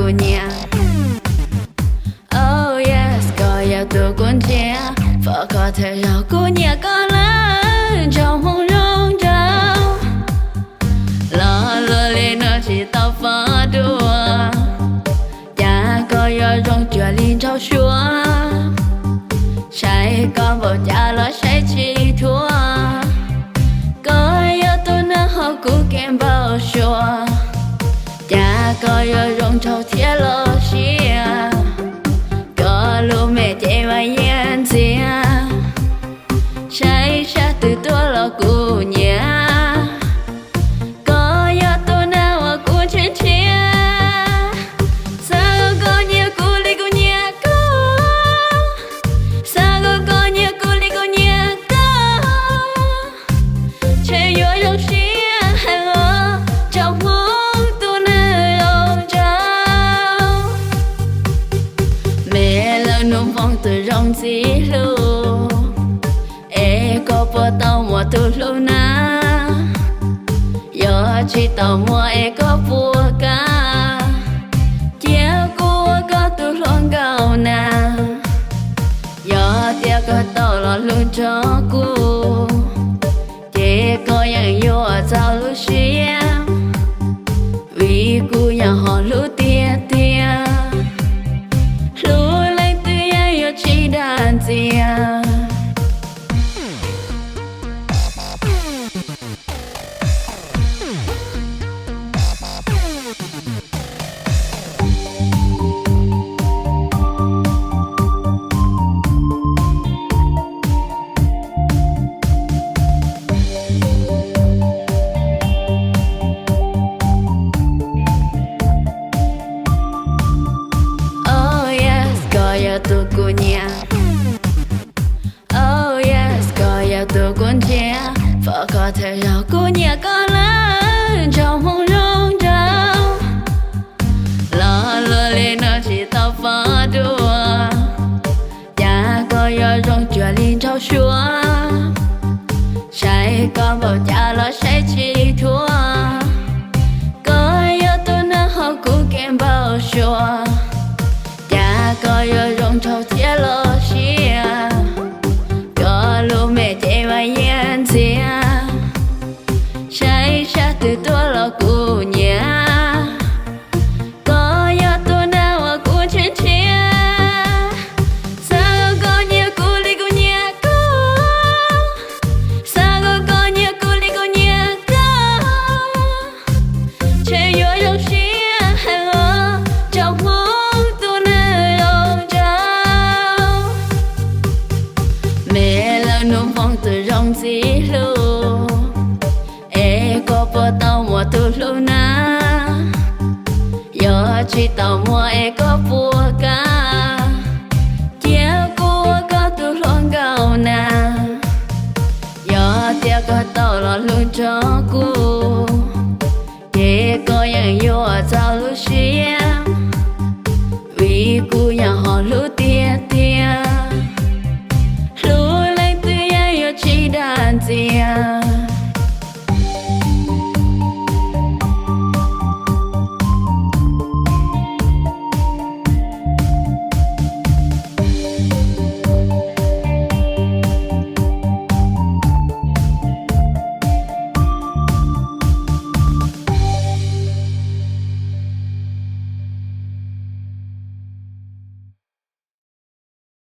của nhà. Oh yes, có yêu tôi cuốn chia và có thể yêu của nhà có lớn trong mong rong trao. Lo lo lên nó chỉ tao phá đùa, cha có yêu rong chưa lên trao xua. Sai con vào cha lo sai chi thua, có yêu tôi nó họ cũng kém bao xua. Cha có yêu rong trao thiết lo xia, có lúc mẹ chạy vào yên xia. Sai xa từ tôi lo của nhà, có yêu tôi nó họ cũng chuyện chia. Sao có nhiều cô đi của nhà có, sao có nhiều cô đi của nhà có. Chạy vô rong xia hàng ở trong hôn tôi nơi trao. Mẹ là nôm phong từ rong xí lù, có bơ tao mua từ lâu na. Giờ chỉ tao mua có bùa cá, chiếc cua có từ luôn gạo na. Giờ tia có tao lo luôn cho cu, chỉ có những vô sao lúc xia. Vì cu nhà họ lúc tia tia, lúc lấy tia yêu chỉ đàn tia. Tôi của nhà. Oh yes, có yêu tôi cuốn chia và có thể yêu của nhà có lớn trong mong rong trao. Lo lo lên nó chỉ tao phá đùa, cha có yêu rong chưa lên trao xua. Sai con vào cha lo sai chi thua, có yêu tôi nó họ cũng kém bao xua. Có yêu rong trao thiết lo xia, có lúc mẹ chạy vào yên xia. Sai xa từ tôi lo của nhà, có yêu tôi nào ở của chuyện chia. Sao có nhiều cô đi của nhà có, sao có nhiều cô đi của nhà có. Chạy vô rong xia hàng ở trong hôn tôi nơi trao. Mẹ là nôm phong từ rong xí lù, có bơ tao mua từ lâu na. Giờ chỉ tao mua có bùa cá, chiếc cua có từ luôn gạo na. Giờ tia có tao lo luôn cho cu, chỉ có những vô sao lúc xia.